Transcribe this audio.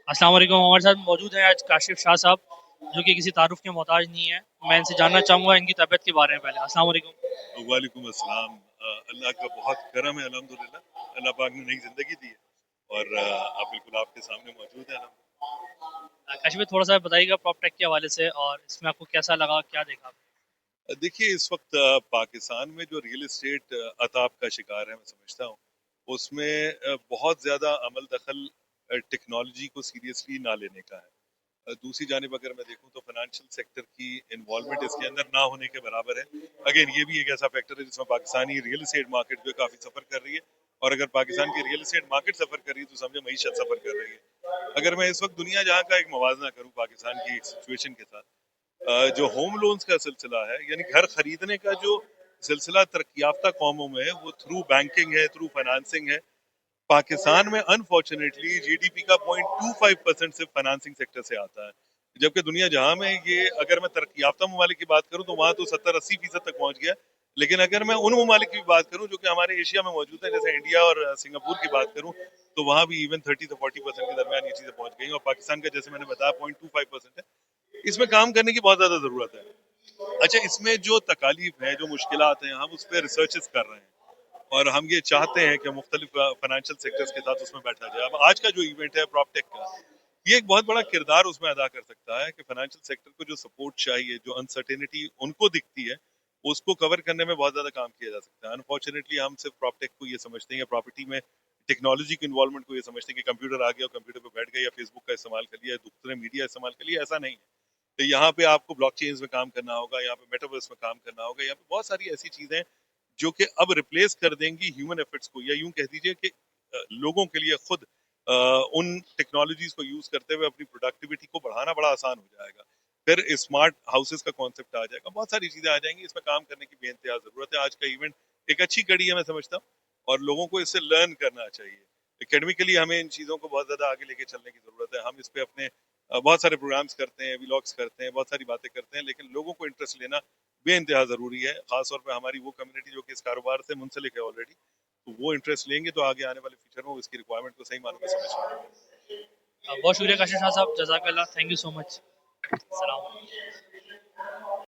السلام علیکم. ہمارے ساتھ موجود ہیں آج کاشف شاہ صاحب جو کہ کسی تعارف کے محتاج نہیں ہے. میں ان سے جاننا چاہوں گا ان کی طبیعت کے بارے میں. پہلے السلام علیکم. وعلیکم السلام. اللہ کا بہت کرم ہے الحمدللہ. اللہ پاک نے نئی زندگی دی ہے اور آپ بالکل آپ کے سامنے موجود ہیں. کاشف بھائی تھوڑا سا بتائیے گا پراپ ٹیک کے حوالے سے اور اس میں آپ کو کیسا لگا, کیا دیکھا آپ نے؟ دیکھیے اس وقت پاکستان میں جو ریئل اسٹیٹ عطاب کا شکار ہے میں سمجھتا ہوں اس میں بہت زیادہ عمل دخل ٹیکنالوجی کو سیریسلی نہ لینے کا ہے. دوسری جانب اگر میں دیکھوں تو فائنانشل سیکٹر کی انوالومنٹ اس کے اندر نہ ہونے کے برابر ہے. اگین یہ بھی ایک ایسا فیکٹر ہے جس میں پاکستانی ریئل اسٹیٹ مارکیٹ جو کافی سفر کر رہی ہے, اور اگر پاکستان کی ریئل اسٹیٹ مارکیٹ سفر کر رہی ہے تو سمجھے معیشت سفر کر رہی ہے. اگر میں اس وقت دنیا جہاں کا ایک موازنہ کروں پاکستان کی ایک سچویشن کے ساتھ, جو ہوم لونز کا سلسلہ ہے یعنی گھر خریدنے کا جو سلسلہ ترقی یافتہ قوموں میں ہے وہ تھرو بینکنگ ہے, تھرو فائنانسنگ ہے. پاکستان میں انفارچونیٹلی جی ڈی پی کا 0.25% صرف فائنانسنگ سیکٹر سے آتا ہے, جبکہ دنیا جہاں میں یہ اگر میں ترقی یافتہ ممالک کی بات کروں تو وہاں تو 70-80% تک پہنچ گیا. لیکن اگر میں ان ممالک کی بات کروں جو کہ ہمارے ایشیا میں موجود ہیں جیسے انڈیا اور سنگاپور کی بات کروں تو وہاں بھی ایون 30 سے 40% کے درمیان یہ چیزیں پہنچ گئی, اور پاکستان کا جیسے میں نے بتایا 0.25% ہے. اس میں کام کرنے کی بہت زیادہ ضرورت ہے. اچھا, اس میں جو تکالیف ہیں جو مشکلات ہیں ہم اس پہ ریسرچز کر رہے ہیں اور ہم یہ چاہتے ہیں کہ مختلف فائنینشیل سیکٹرز کے ساتھ اس میں بیٹھا جائے. اب آج کا جو ایونٹ ہے پراپ ٹیک کا, یہ ایک بہت بڑا کردار اس میں ادا کر سکتا ہے کہ فائنینشیل سیکٹر کو جو سپورٹ چاہیے, جو انسرٹینٹی ان کو دکھتی ہے اس کو کور کرنے میں بہت زیادہ کام کیا جا سکتا ہے. انفارچونیٹلی ہم صرف پراپ ٹیک کو یہ سمجھتے ہیں یا پراپرٹی میں ٹیکنالوجی کی انوالومنٹ کو یہ سمجھتے ہیں کہ کمپیوٹر آ گیا اور کمپیوٹر پہ بیٹھ گئے یا فیس بک کا استعمال کر لیا یا دوسرے میڈیا استعمال کر لیا. ایسا نہیں ہے. تو یہاں پہ آپ کو بلاک چینز میں کام کرنا ہوگا, یہاں پہ میٹاورس میں کام کرنا ہوگا, یہاں پہ بہت ساری ایسی چیزیں جو کہ اب ریپلیس کر دیں گی ہیومن ایفرٹس کو, یا یوں کہہ دیجئے کہ لوگوں کے لیے خود ان ٹیکنالوجیز کو یوز کرتے ہوئے اپنی پروڈکٹیوٹی کو بڑھانا بڑا آسان ہو جائے گا. پھر اسمارٹ ہاؤسز کا کانسیپٹ آ جائے گا, بہت ساری چیزیں آ جائیں گی. اس میں کام کرنے کی بے انتہا ضرورت ہے. آج کا ایونٹ ایک اچھی کڑی ہے میں سمجھتا ہوں, اور لوگوں کو اس سے لرن کرنا چاہیے. اکیڈمیکلی ہمیں ان چیزوں کو بہت زیادہ آگے لے کے چلنے کی ضرورت ہے. ہم اس پہ اپنے بہت سارے پروگرامز کرتے ہیں, ولاگس کرتے ہیں, بہت ساری باتیں کرتے ہیں, لیکن لوگوں کو انٹرسٹ لینا بے انتہا ضروری ہے. خاص طور پہ ہماری وہ کمیونٹی جو کہ اس کاروبار سے منسلک ہے آلریڈی, تو وہ انٹرسٹ لیں گے تو آگے آنے والے فیوچر میں اس کی ریکوائرمنٹ کو صحیح معنوں میں سمجھ پائیں گے. بہت شکریہ کاشف شاہ صاحب, جزاک اللہ, تھینک یو سو مچ. السلام علیکم.